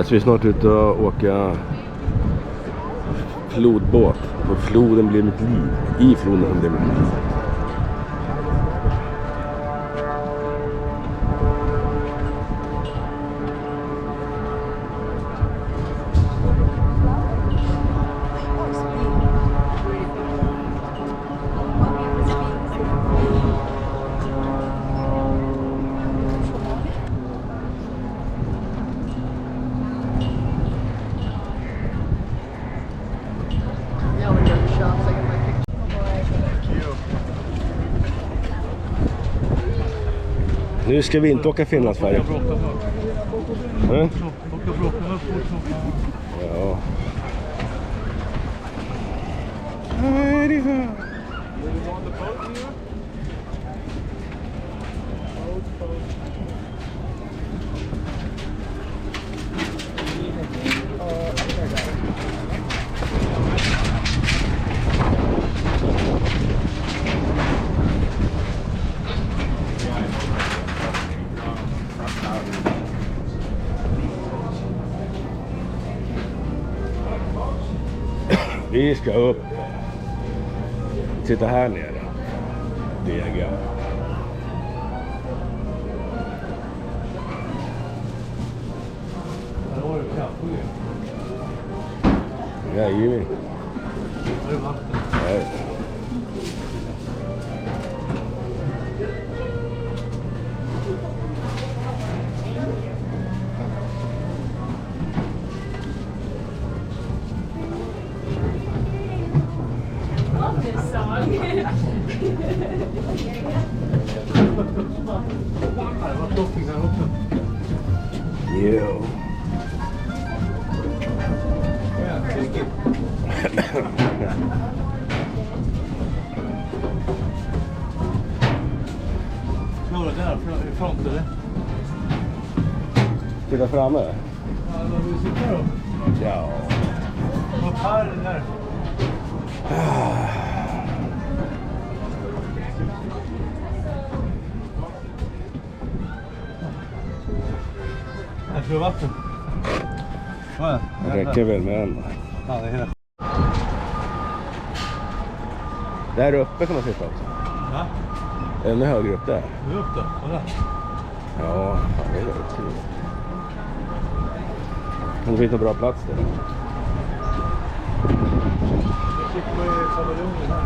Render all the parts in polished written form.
Alltså vi är snart ute och åka flodbåt. Och floden blev mitt liv. I floden som blev mitt liv. Nu ska vi inte åka Finlandsfärja. Ja. Vi ska upp. Sitta här nere. Dega. Här har du kaffe. Ja, givet. Har du vatten? Nej. Jo. Slå det där i front eller? Sitta framme? Ja, då vill du sitta då? Ja. Upp här eller där? Jag tror vatten. Det räcker väl med en. Ja, det är hela. Där uppe kan man sitta också. Ja? Ännu högre upp där. Du är upp då? Kolla. Ja, fan, det är väldigt kul. Det finns en bra plats där. Jag sitter på paviljongen här.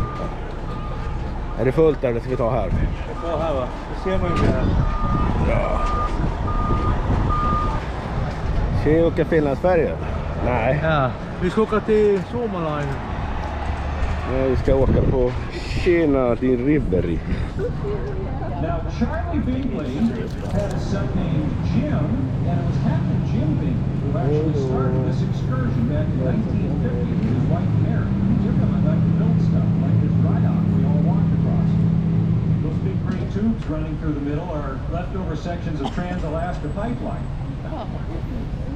Är det fullt där? Det ska vi ta här. Jag får här va? Det ser man ju inte här. Ja. Ska vi åka Finlandsfärja? Nej. Ja, vi ska åka till Suomalainen. Nej, vi ska åka på Kina till Riverboat. Now, Charlie Bingley had a son named Jim, and it was Captain Jim Bingley who actually started this excursion back in 1950 with his wife Mary. He took them and like to build stuff, like this ride-on we all walked across. Those big gray tubes running through the middle are leftover sections of Trans-Alaska pipeline.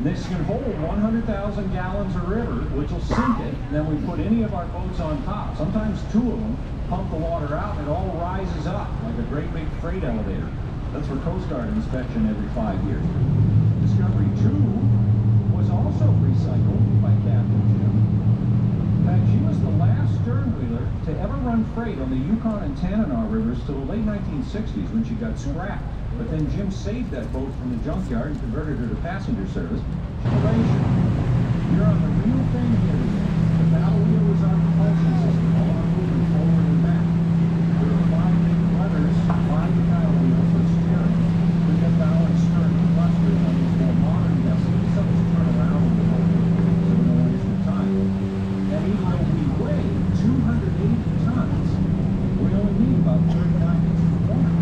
This can hold 100,000 gallons of river, which will sink it, and then we put any of our boats on top. Sometimes two of them pump the water out, and it all rises up like a great big freight elevator. That's for Coast Guard inspection every 5 years. Discovery 2 was also recycled by Captain Jim. In fact, she was the last stern wheeler to ever run freight on the Yukon and Tanana rivers till the late 1960s when she got scrapped. But then Jim saved that boat from the junkyard and converted her to passenger service. You're on the real thing here today. The battle wheel is our propulsion system, all are moving forward and back. There are 5 big levers, 5 paddle wheels for steering. We get bow and stern clusters on these more modern vessels. Some just turn around a little bit, so we don't waste your time. And even though we weigh 280 tons, we only need about 39 inches of water.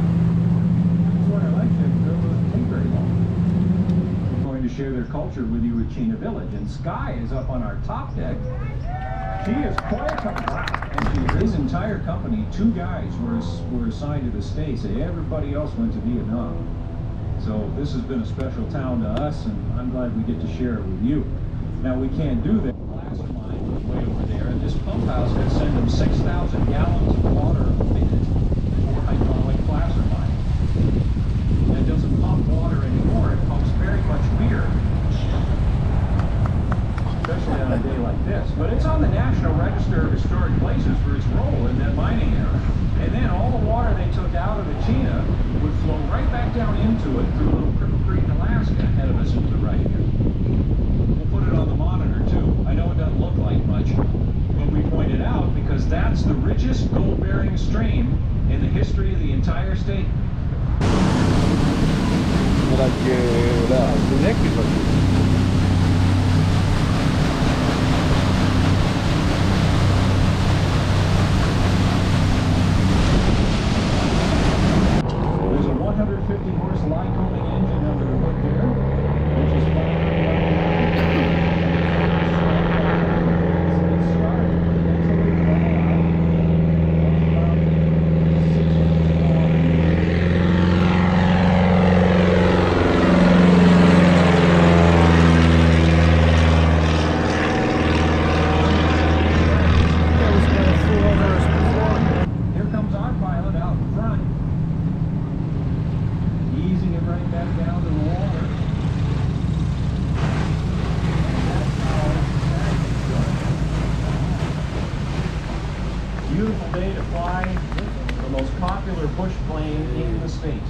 Share their culture with you at Chena Village, and Sky is up on our top deck. She is quite a couple, and his entire company, 2 guys were assigned to the States, and everybody else went to Vietnam. So this has been a special town to us, and I'm glad we get to share it with you. Now we can't do that. Glass mine way over there, and this pump house can send them 6,000 gallons of water a minute for hydraulic placer mine. It doesn't pump water anymore, it pumps very much beer. Yes, but it's on the National Register of Historic Places for its role in that mining era. And then all the water they took out of the Chena would flow right back down into it through Little Cripple Creek, Alaska, ahead of us into the right here. We'll put it on the monitor too. I know it doesn't look like much, but we point it out because that's the richest gold-bearing stream in the history of the entire state. Guarda che non è che fa There's a 150 horse Lycoming engine under the hood there, which is beautiful day to fly the most popular bush plane in the state.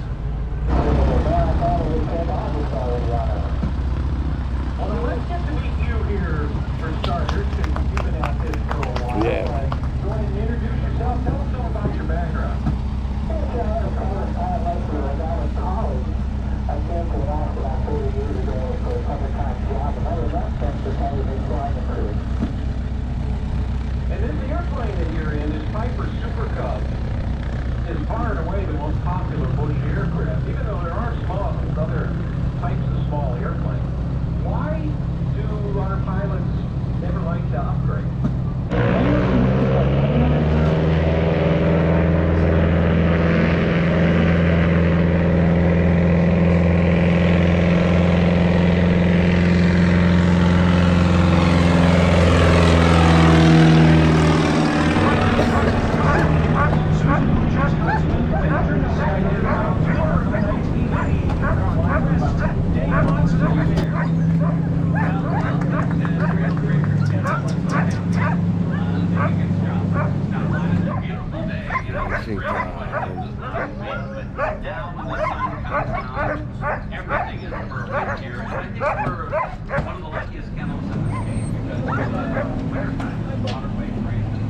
Well, then let's get to meet you here for starters, because you've been at this for a while. Yeah. Go ahead and introduce yourself. Tell us all about your background. I came to Alaska about 30 years ago for a summertime job, and I was up since the time we've been flying the crew. And then the airplane that you're in, this Piper Super Cub, is far and away the most popular bush aircraft, even though there are small, other types of small airplanes. Why do our pilots never like to upgrade? Everything is perfect here, and I think we're one of the luckiest kennels in the state because it's wintertime, it's waterway freezing.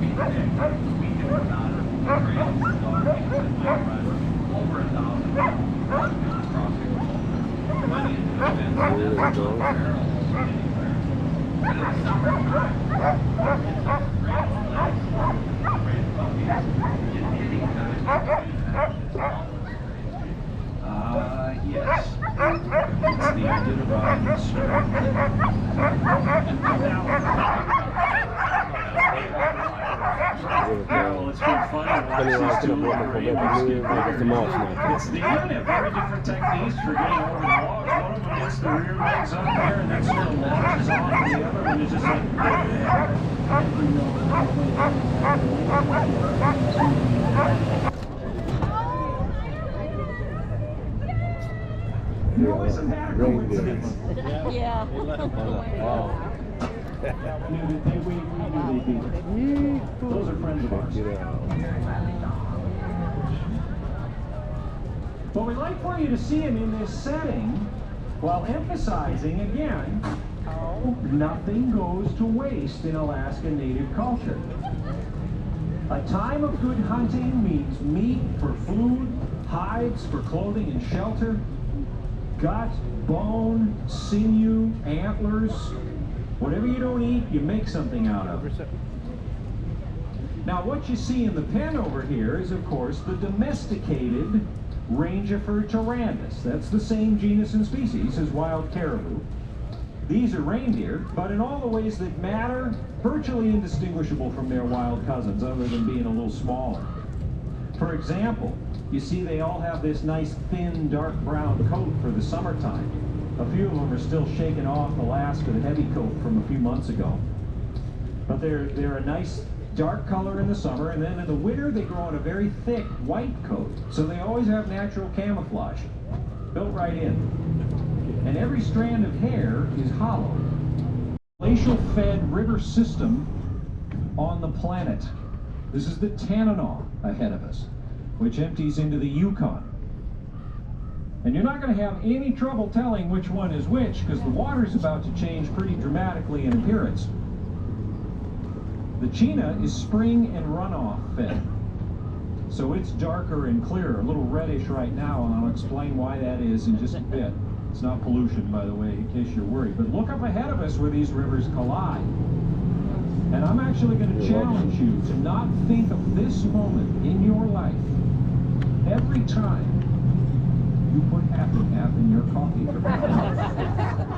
We can put on trails, dog cages, dog runs, over 1,000 miles crossing. Money is expensive, that's not comparable anywhere. But in the summertime, it's a great place, great puppies, and anytime it's almost yes. It's the identified well, it's been fun to watch these two It's the unit, very different techniques for getting over the logs. One of them gets the rear legs up there and then sort of launches off, and the other one is just like no, isn't that a coincidence? Yeah. Wow. We knew they'd be there. Those are friends of ours. Well, we'd like for you to see him in this setting while emphasizing again how nothing goes to waste in Alaska Native culture. A time of good hunting means meat for food, hides for clothing and shelter, gut, bone, sinew, antlers. Whatever you don't eat, you make something out of. Now, what you see in the pen over here is, of course, the domesticated Rangifer tarandus. That's the same genus and species as wild caribou. These are reindeer, but in all the ways that matter, virtually indistinguishable from their wild cousins, other than being a little smaller. For example, you see they all have this nice thin dark brown coat for the summertime. A few of them are still shaking off the last of the heavy coat from a few months ago. But they're a nice dark color in the summer, and then in the winter they grow on a very thick white coat. So they always have natural camouflage built right in. And every strand of hair is hollow. glacial-fed river system on the planet. This is the Tanana ahead of us, which empties into the Yukon. And you're not going to have any trouble telling which one is which, because the water's about to change pretty dramatically in appearance. The Chena is spring and runoff fed. So it's darker and clearer, a little reddish right now, and I'll explain why that is in just a bit. It's not pollution, by the way, in case you're worried. But look up ahead of us where these rivers collide. And I'm actually going to challenge you to not think of this moment in your life every time you put half and half in your coffee.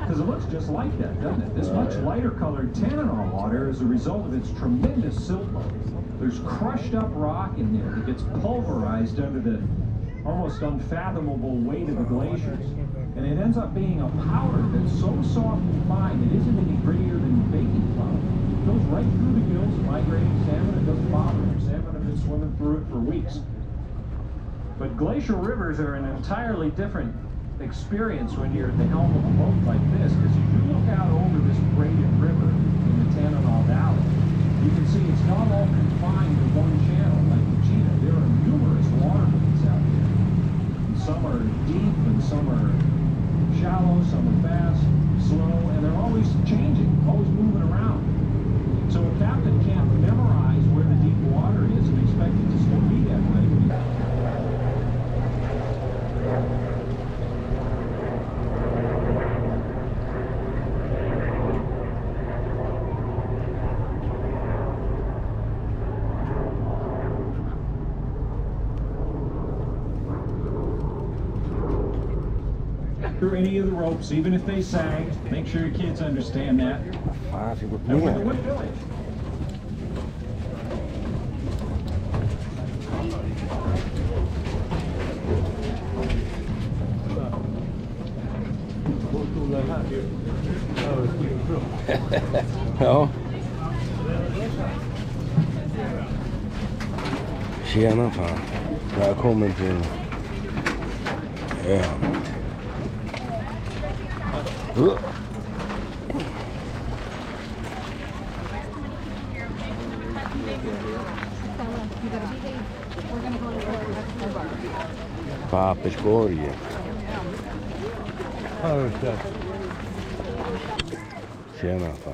Because it looks just like that, doesn't it? This much lighter colored Tanana water is a result of its tremendous silt load. There's crushed up rock in there that gets pulverized under the almost unfathomable weight of the glaciers. And it ends up being a powder that's so soft and fine it isn't any grittier than baking flour. It goes right through the gills of migrating salmon. It doesn't bother them. Salmon have been swimming through it for weeks. But glacial rivers are an entirely different experience when you're at the helm of a boat like this, because if you look out over this braided river in the Tanana Valley, you can see it's not all confined to one channel like the Chena. There are numerous waterways out there. And some are deep and some are shallow, some are fast, slow, and they're always changing, always moving around. So a captain can't memorize where the deep water is and expect it to still be that way. Through any of the ropes, even if they sag, make sure your kids understand that. And we're the Wood Village. Ja. Tjena fan. Välkommen till ön. Papperskorgen. Tjena fan.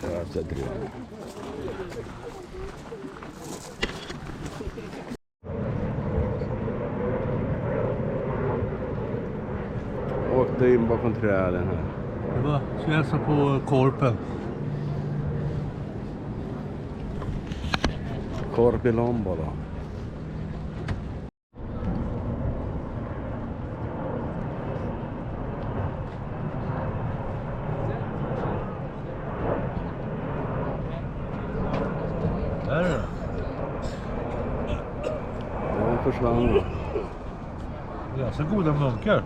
Jag sätter det. Åkte in bakom träden här. Det var slösa på korpen. Korp i Lombo då. Där är det. De försvann då. Det är så goda munkar.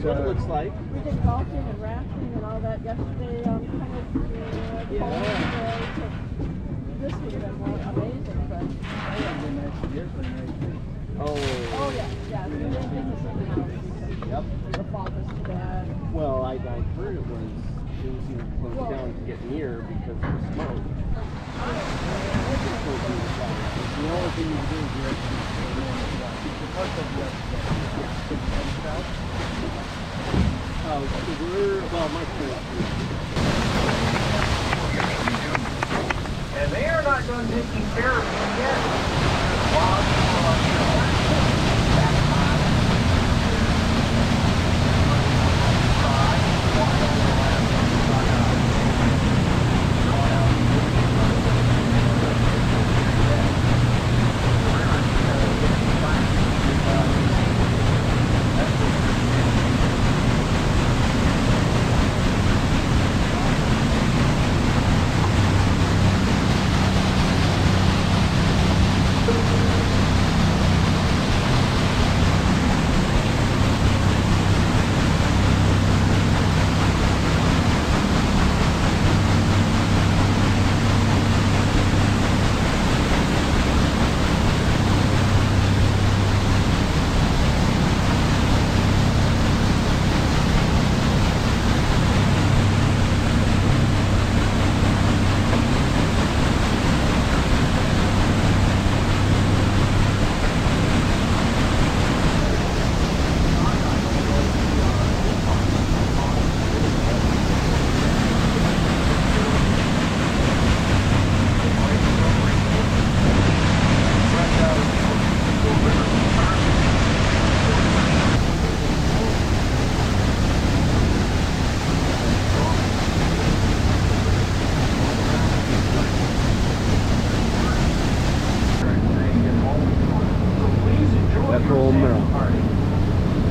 What it looks like. We did golfing and rafting and all that yesterday on kind of this would have been more amazing, but oh yeah, we didn't think of something else. Yep. The fall was too bad. Well, I heard it was didn't seem to close down to get near because of the smoke. The only thing you can do is you have to keep the park up the south. Well, my point. And they are not done taking care of you yet. While you are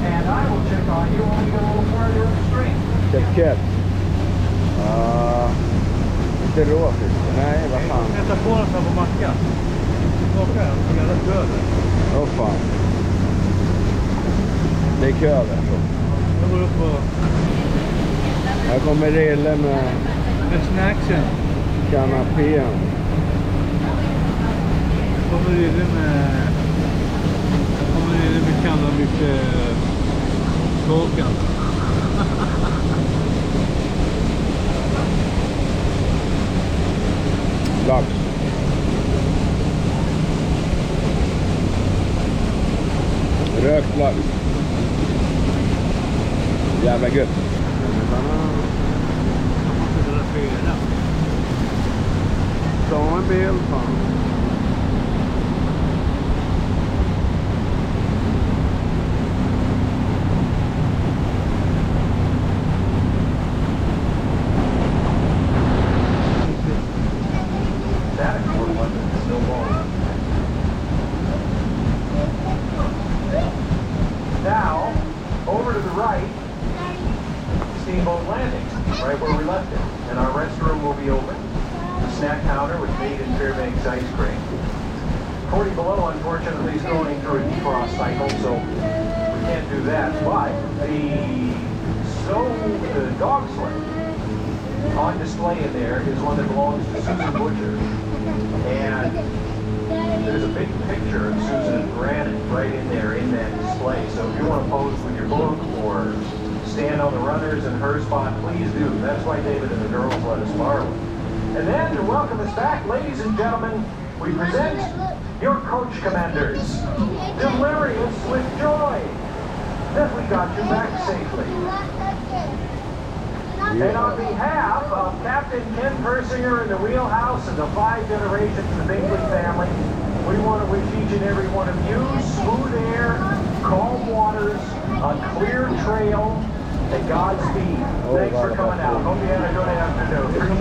and I will check on you when we get a little farther upstream. Ket. Inte råfisk. Nej, vad fan. Sätta på den här på mackan. Åka, jag är rätt död. Åh fan. Det är kö där så. Jag går upp och... Här kommer Rille med snacksen. kanapén. Kommer Rille med cannabis smoken. Lax. Rökt lax. Jävla gött. Ta en bild fan. Now, over to the right, Steamboat Landing, right where we left it. And our restroom will be open. The snack counter with made in Fairbanks ice cream. 40 below, unfortunately, is going through a defrost cycle, so we can't do that. But the dog sled on display in there is one that belongs to Susan Butcher. And there's a big picture of Susan and Granite right in there in that display. So if you want to pose with your book or stand on the runners in her spot, please do. That's why David and the girls let us borrow it. And then to welcome us back, ladies and gentlemen, we present your coach commanders, delirious with joy that we got you back safely. And on behalf of Captain Ken Persinger and the Wheelhouse and the 5 generations of the Bingley family, we want to wish each and every one of you smooth air, calm waters, a clear trail, and Godspeed. Thanks for coming out. Hope you had a good afternoon.